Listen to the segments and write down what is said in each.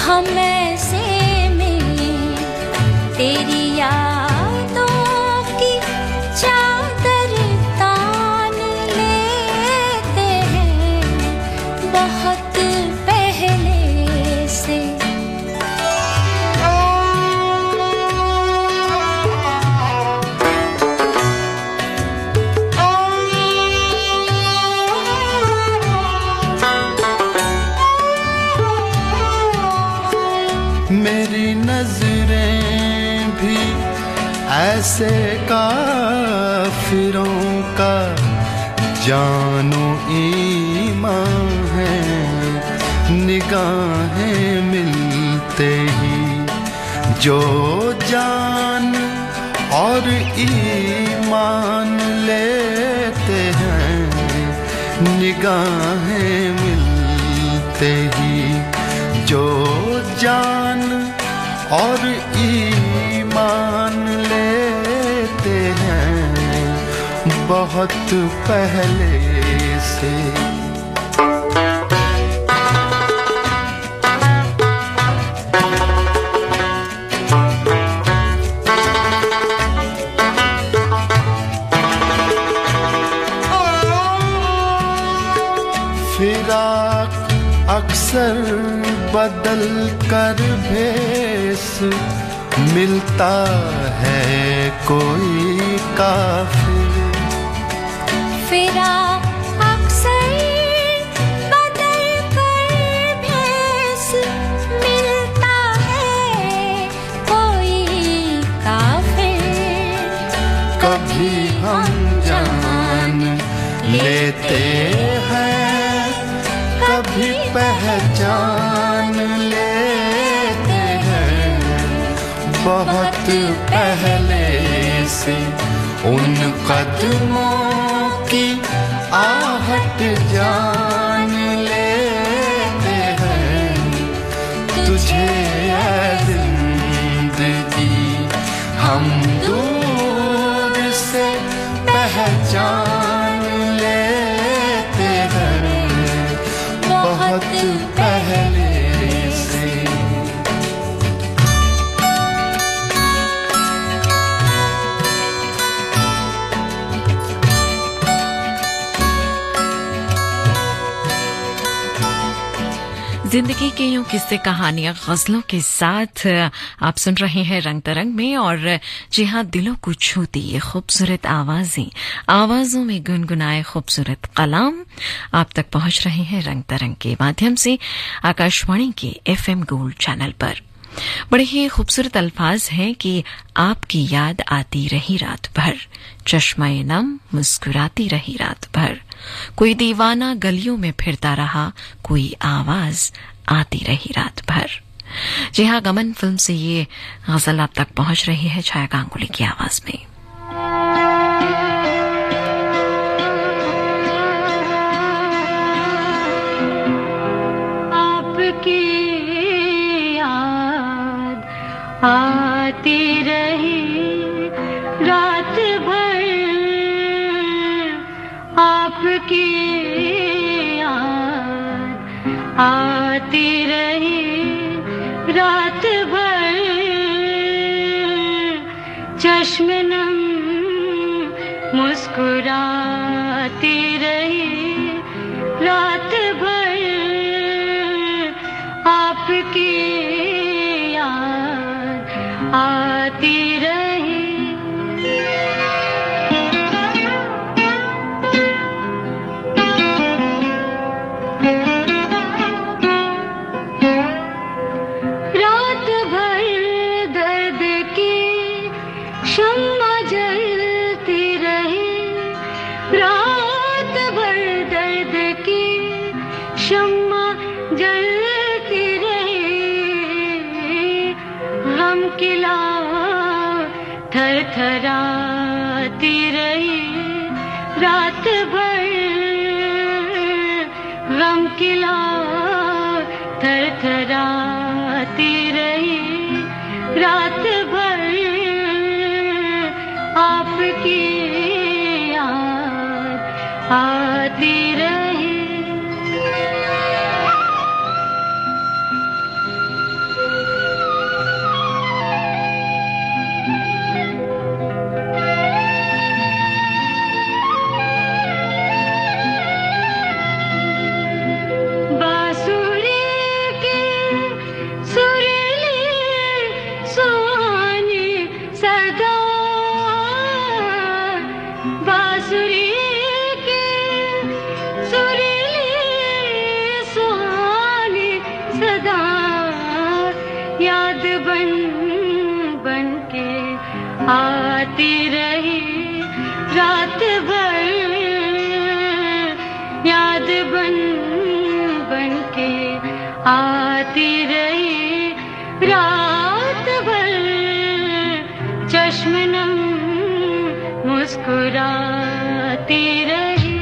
हम ऐसे में तेरी यादों की चादर तान लेते हैं बहुत पहले से। मेरी नजरें भी ऐसे काफिरों का जानो ईमान है, निगाहें मिलते ही जो जान और ईमान लेते हैं, निगाहें मिलते ही जो जान और ईमान लेते हैं बहुत पहले से। फिराक अक्सर बदल कर भेस मिलता है कोई काफिर। फिराक अक्सर बदल कर भेस मिलता है कोई काफिर। कभी हम जान लेते हैं, कभी पहचान लेते हैं बहुत पहले से। उन कदमों की आहट जान लेते हैं तुझे ऐ जिंदगी हम दूर से पहचान लेते हैं बहुत पहले से। जिंदगी के यूं किस्से कहानियां गजलों के साथ आप सुन रहे हैं रंग तरंग में। और जी हाँ, दिलों को छूती ये खूबसूरत आवाजें, आवाजों में गुनगुनाए खूबसूरत कलाम आप तक पहुंच रहे हैं रंग तरंग के माध्यम से आकाशवाणी के FM गोल्ड चैनल पर। बड़े ही खूबसूरत अल्फाज हैं कि आपकी याद आती रही रात भर, चश्मे नम मुस्कुराती रही रात भर, कोई दीवाना गलियों में फिरता रहा, कोई आवाज आती रही रात भर। जी हाँ, गमन फिल्म से ये गजल आप तक पहुंच रही है छाया गांगुली की आवाज में। आपकी याद आती रही रात भर, आपकी याद आती रही रात भर, चश्मे नम मुस्कुराती रही रात भर, आपकी याद आती रही। रात भर दर्द की शम्मा जलती रही, रात भर दर्द की शम्मा जलती रही, गम की लौ थरथराती रही रात भर, गम की लौ थरथराती रही रात भर, आपकी याद आती रही। आती रही रात भर, याद बन बन के आती रही रात भर, चश्म नम मुस्कुराती रही।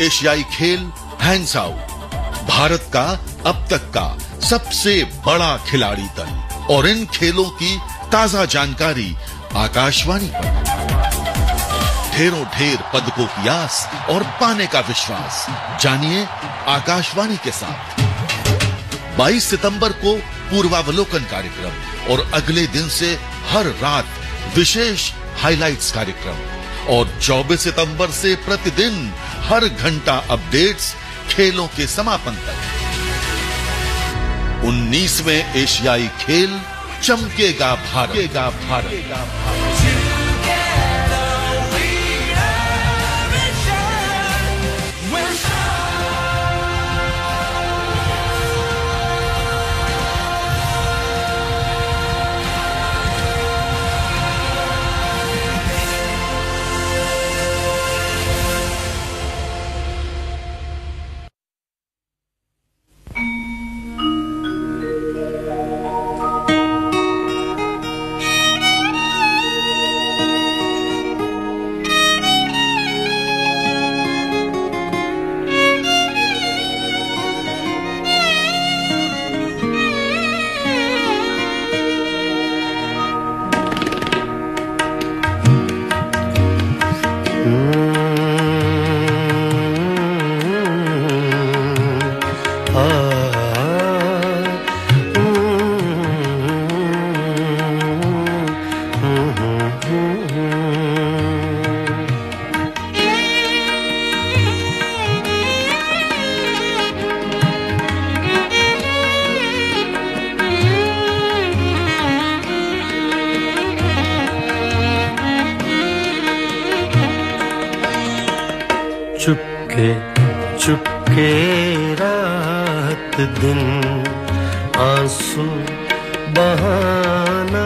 एशियाई खेल हैंसआउ भारत का अब तक का सबसे बड़ा खिलाड़ी दल और इन खेलों की ताजा जानकारी आकाशवाणी पर। ढेरों ढेर पदकों की आस और पाने का विश्वास, जानिए आकाशवाणी के साथ। 22 सितंबर को पूर्वावलोकन कार्यक्रम और अगले दिन से हर रात विशेष हाइलाइट्स कार्यक्रम और 24 सितंबर से प्रतिदिन हर घंटा अपडेट्स खेलों के समापन तक। 19वें एशियाई खेल चमकेगा भारत। चुपके चुपके रात दिन आंसू बहाना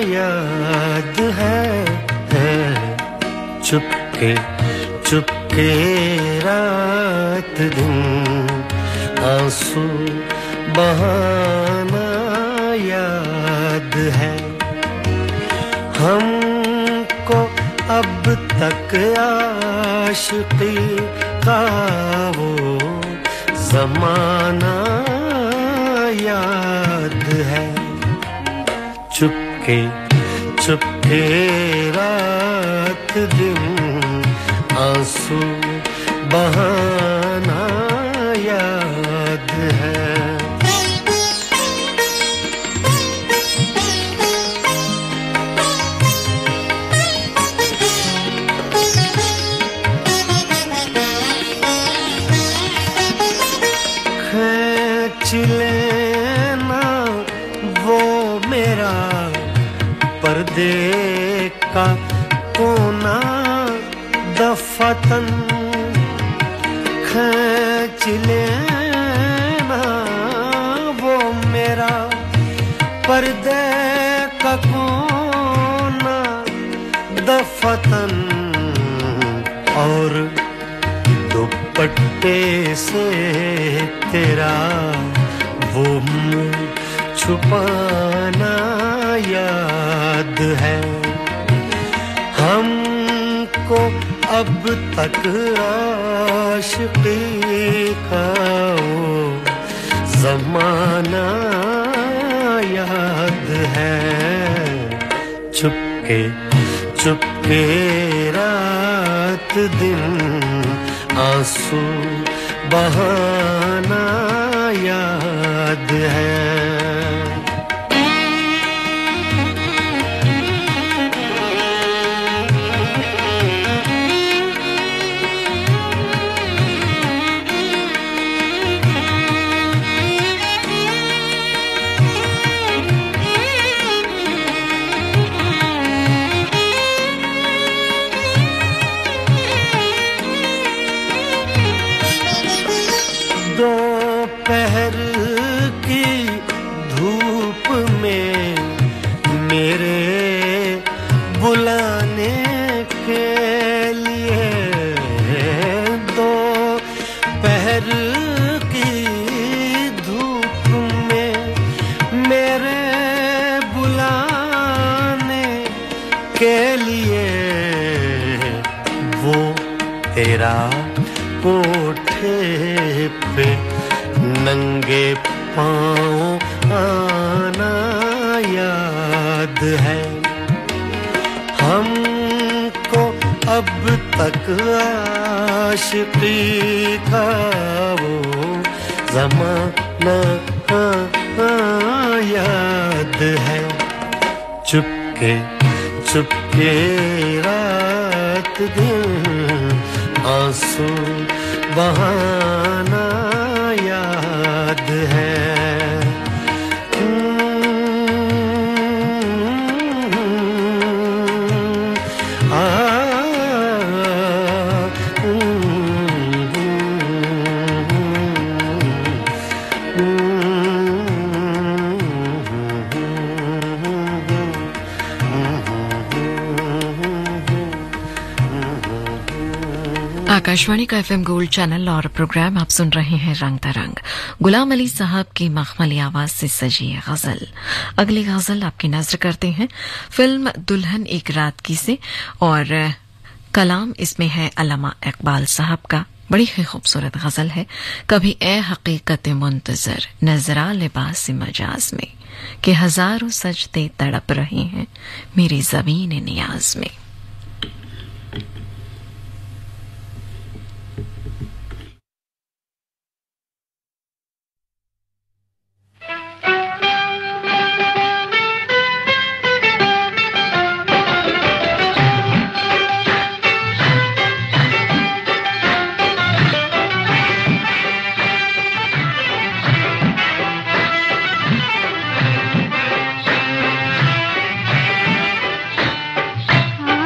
याद है चुपके चुपके रात दिन आंसू बहाना याद है हमको अब तक आशिकी का वो ज़माना याद है चुपके चुपके रात दिन आंसू बहाना याद है लेना वो मेरा पर्दे का कोना दफतन खींच लेना वो मेरा पर्दे का कोना दफतन और दुपट्टे से तेरा वो मुँह छुपाना याद है हमको अब तक आशिकी का वो ज़माना याद है चुपके चुपके रात दिन आंसू बहाना याद है दोपहर की धूप में मेरे बुलाने के लिए दोपहर की धूप में मेरे बुलाने के लिए वो तेरा कोठे पे नंगे पाँव आना याद है हमको अब तक आशिकी का वो ज़माना याद है चुपके चुपके रात दिन आंसू बहाना याद है आकाशवाणी का एफएम गोल्ड चैनल और प्रोग्राम आप सुन रहे हैं रंग तरंग गुलाम अली साहब की मखमली आवाज से सजी है गजल अगली गजल आपकी नजर करते हैं फिल्म दुल्हन एक रात की से और कलाम इसमें है अल्लामा इकबाल साहब का बड़ी ही खूबसूरत गजल है कभी ए हकीकत मुंतजर नजरा लिबास मजाज में कि हजारों सजदे तड़प रहे हैं मेरी ज़मीन नियाज में आ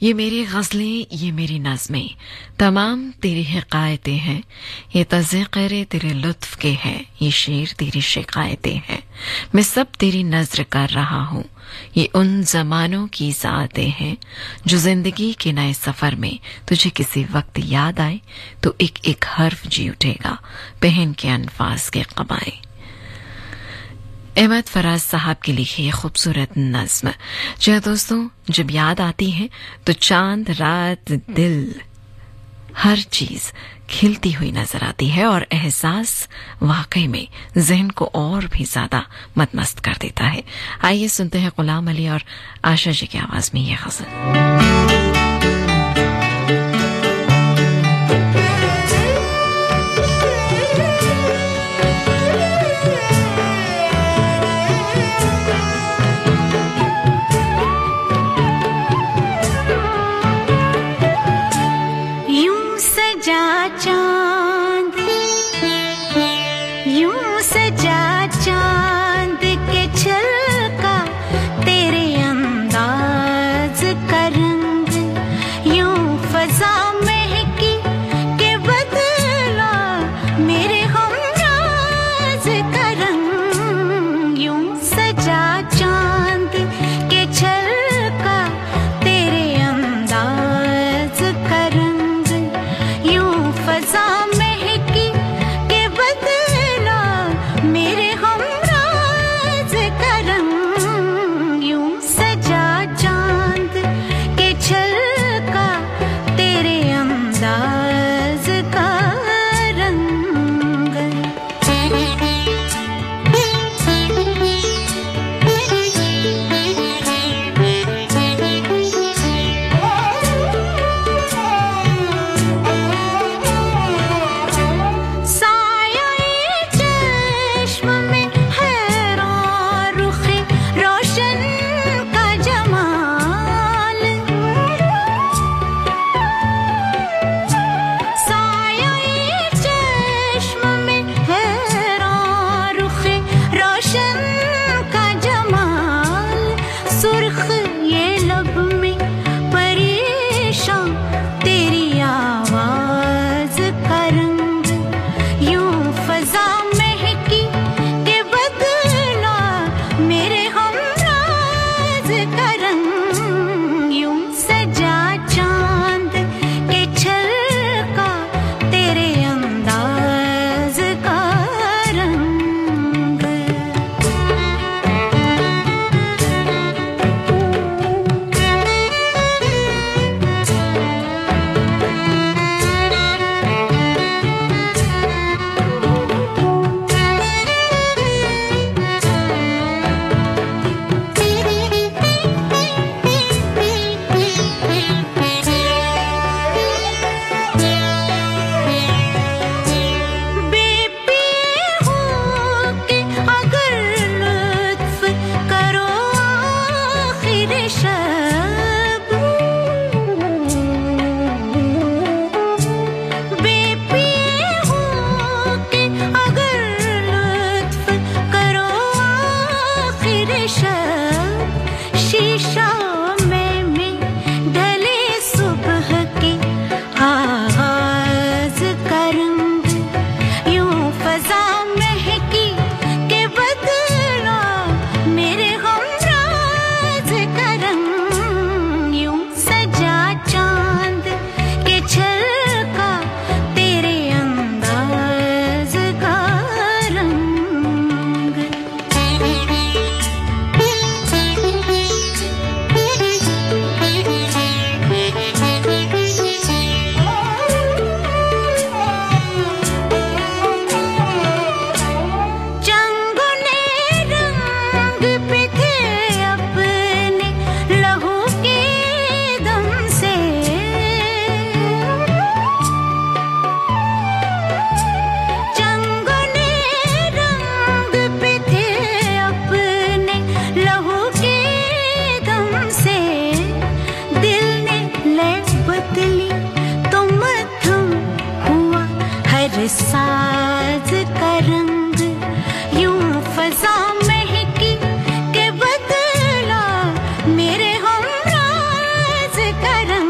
ये मेरी गज़लें, ये मेरी नज़में, तमाम तेरी हिकायतें हैं। ये तज़किरे तेरे लुत्फ के हैं, ये शेर तेरी शिकायतें हैं। मैं सब तेरी नज़र कर रहा हूँ। ये उन ज़मानों की ज़ातें हैं जो जिंदगी के नए सफ़र में तुझे किसी वक्त याद आए तो एक एक हर्फ जी उठेगा पहन के अनफास के कबाए। अहमद फराज साहब की लिखी खूबसूरत नज्म। जी दोस्तों, जब याद आती है तो चांद, रात, दिल, हर चीज खिलती हुई नजर आती है और एहसास वाकई में जहन को और भी ज्यादा मतमस्त कर देता है। आइए सुनते हैं गुलाम अली और आशा जी की आवाज में ये गजल। के बदला मेरे हमराज करम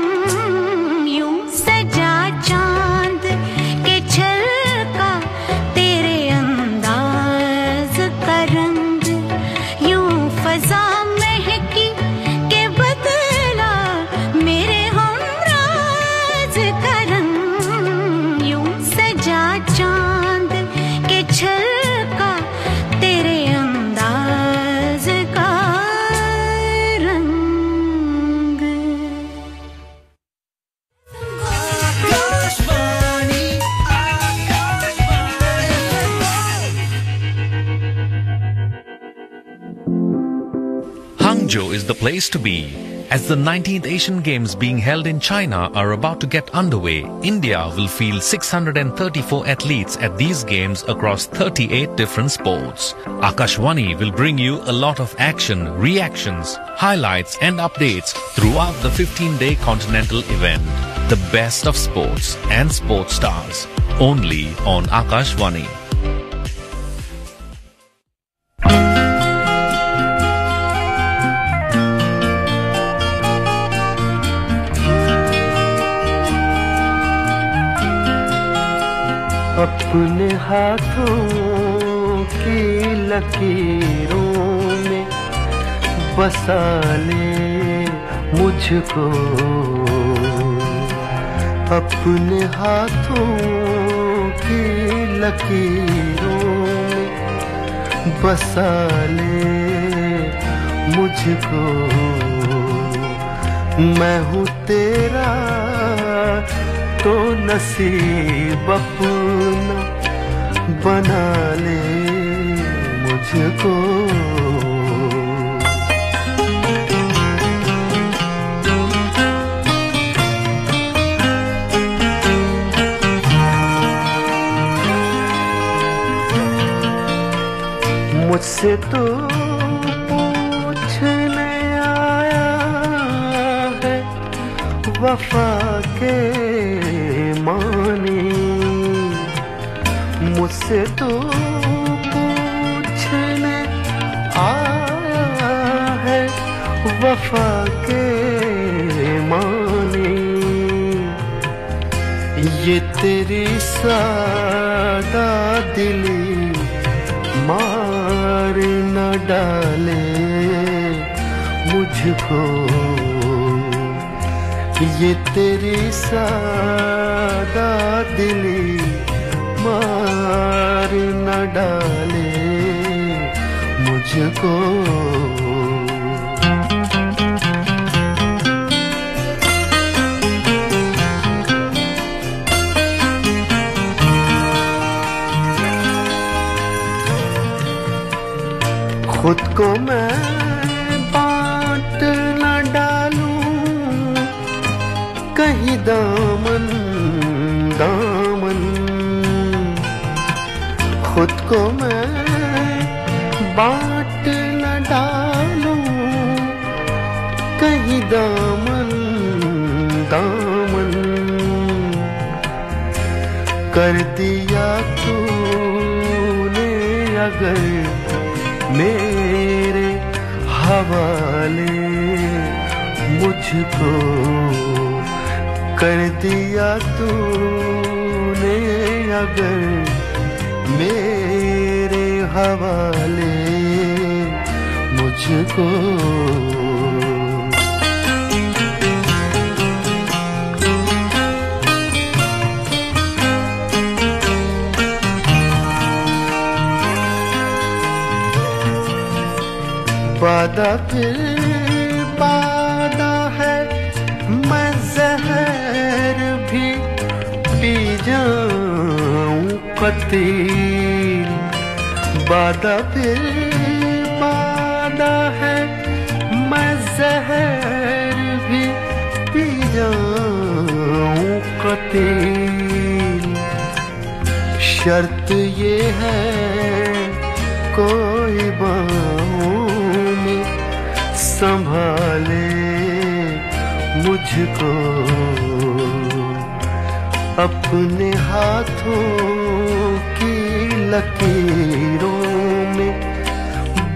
is the place to be. As the 19th Asian Games being held in China are about to get underway, India will field 634 athletes at these games across 38 different sports. Akashvani will bring you a lot of action, reactions, highlights and updates throughout the 15-day continental event. The best of sports and sports stars, only on Akashvani. अपने हाथों की लकीरों में बसा ले मुझको, अपने हाथों की लकीरों में बसा ले मुझको। मैं हूँ तेरा तो नसीब अपना बना ले मुझको। मुझसे तो पूछने आया है वफा के मानी, मुझसे तो पूछने आया है वफा के मानी। ये तेरी सादा दिली मार न डाले मुझको, ये तेरी सादा दिली मार न डाले मुझको। खुद को मैं बांट न डालूं कहीं दामन दामन, खुद को मैं बांट न डालूं कहीं दामन दामन। कर दिया तूने अगर मेरे हवाले मुझको, कर दिया तूने अगर मेरे हवाले मुझको। वादा फिर वादा है, मैं जहर भी पी जाऊं कतील। वादा फिर वादा है, मैं जहर भी पी जाऊं कतील। शर्त ये है कोई बाहों संभाले मुझको, अपने हाथों की लकीरों में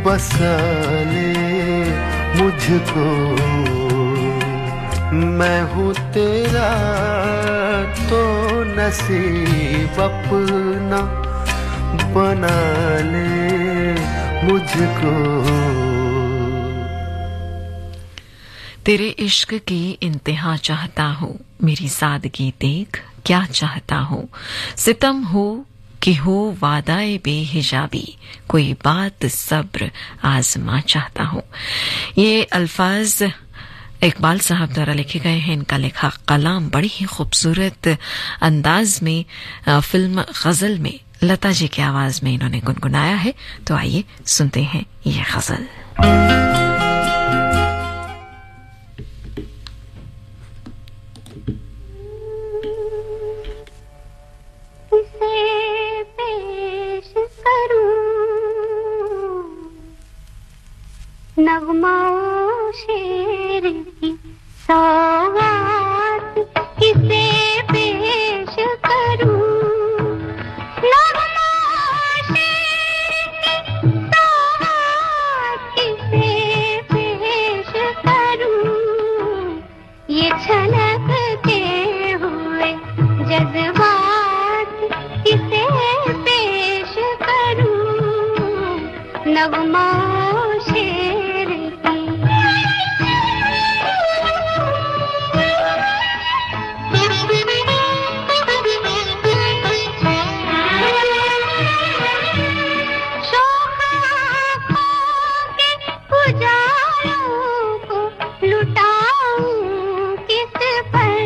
बसा ले मुझको। मैं हूँ तेरा तो नसीब अपना बना ले मुझको। तेरे इश्क की इंतहा चाहता हूँ, मेरी सादगी देख क्या चाहता हूँ। सितम हो कि हो वादाए बेहिजाबी, कोई बात सब्र आजमा चाहता हूँ। ये अल्फाज इकबाल साहब द्वारा लिखे गए हैं। इनका लिखा कलाम बड़ी ही खूबसूरत अंदाज में फिल्म गजल में लता जी की आवाज में इन्होंने गुनगुनाया है। तो आइए सुनते हैं ये गजल। पेश करूं नगमा शेर की। शोख आँखों के उजालों को लुटाऊं किस पर,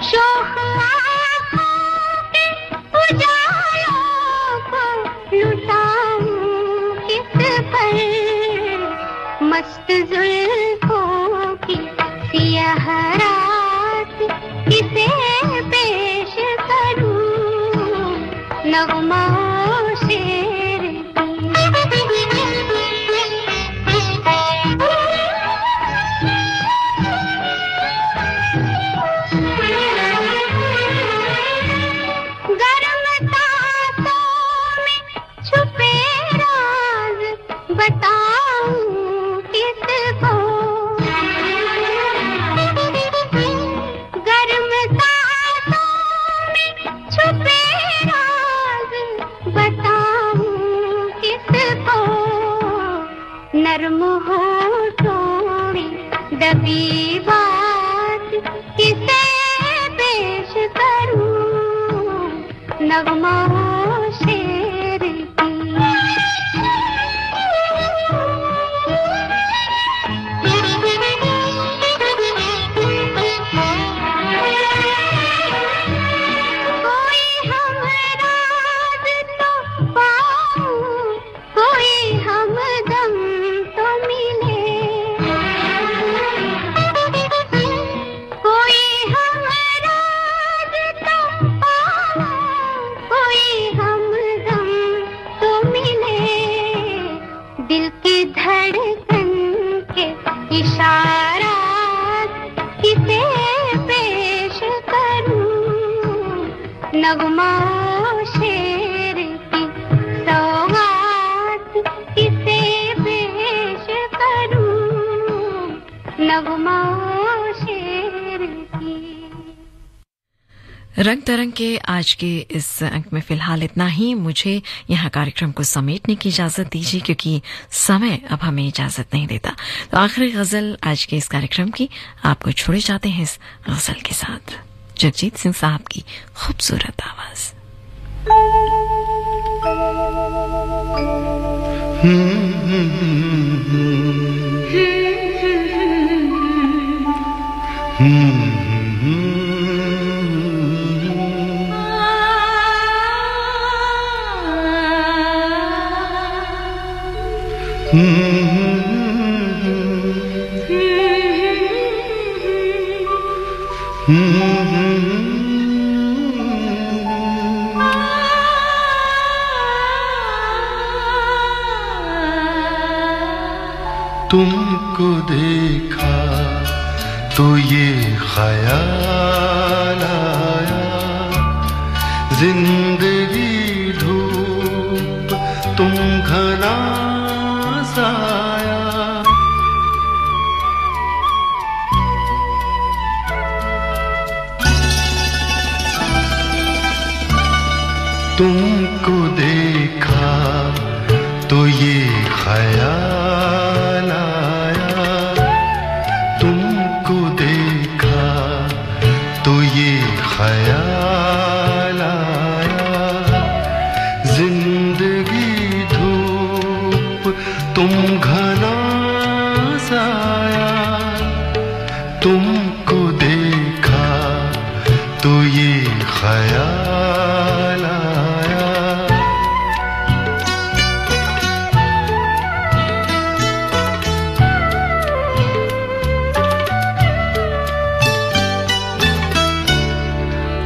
शोख आँखों के उजालों को लुटाऊं किस पर, मस्त जुल्फों की सियाह रात किसे पेश करूं नगमा शेर गर्म सांसों में छुपे राज बताऊं किसको, गर्म सांसों में छुपे राज बताऊं किसको, नर्म होठों में दबी बात किसे पेश करूं नगमा शेर की। कोई हमराज तो पाऊं, कोई हमदम तो मिले, कोई हमराज तो पाऊं, कोई हमदम तो मिले, दिल की धड़कन के इशारात किसे पेश करूं नगमा शेर की, सौगात किसे पेश करूं नगमा शेर की। रंग तरंग के आज के इस अंक में फिलहाल इतना ही। मुझे यहाँ कार्यक्रम को समेटने की इजाजत दीजिए क्योंकि समय अब हमें इजाजत नहीं देता। तो आखिरी गजल आज के इस कार्यक्रम की आपको छोड़े जाते हैं इस गजल के साथ, जगजीत सिंह साहब की खूबसूरत आवाज। तुमको देखा तो ये ख्याल आया, जिंदगी धूप तुम घना साया, तुमको देखा तो ये ख्याल आया, तुमको देखा तो ये ख्याल आया, जिंदगी धूप तुम घना साया, तुमको देखा तो ये ख्याल आया।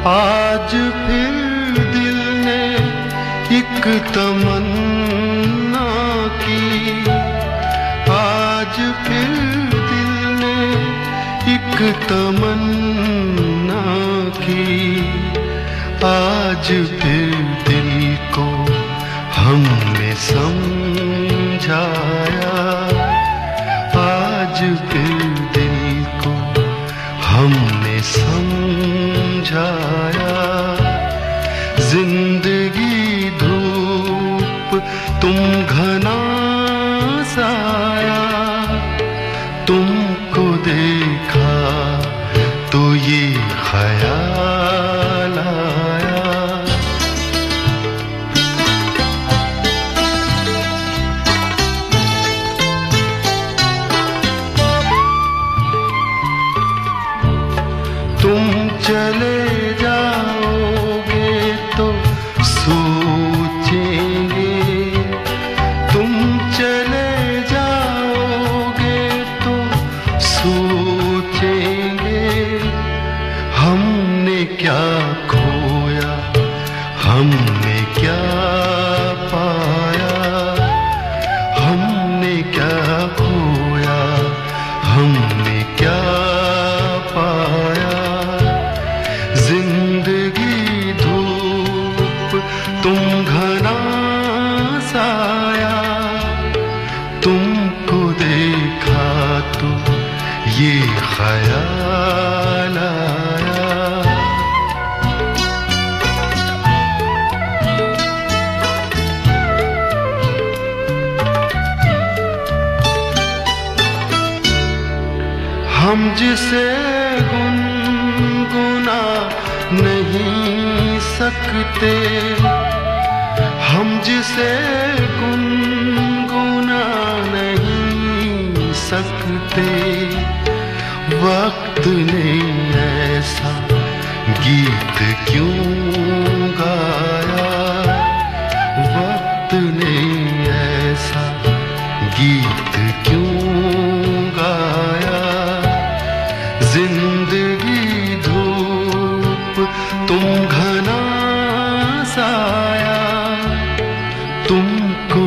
आज फिर दिल ने एक तमन्ना की, आज फिर दिल ने एक तमन्ना की, आज फिर दिल को हमने समझाया, आज फिर दिल को हमने समझाया, जिंदगी धूप तुम घना साया, तुमको देखा तो ये ख्याल आया। तुम चले जाओगे तो सोचेंगे, तुम चले जाओगे तो सोचेंगे, हमने क्या खोया, हमने क्या पाया, हमने क्या खोया, हमने क्या पाया। जिंदगी धूप तुम घना साया, तुमको देखा तो ये ख्याल आया। हम जिसे गुनगुना नहीं सकते, हम जिसे गुनगुना नहीं सकते, वक्त ने ऐसा गीत क्यों गाया, वक्त ने ऐसा गीत क्यों गाया। जिंदगी धूप तुम घना साया, तुमको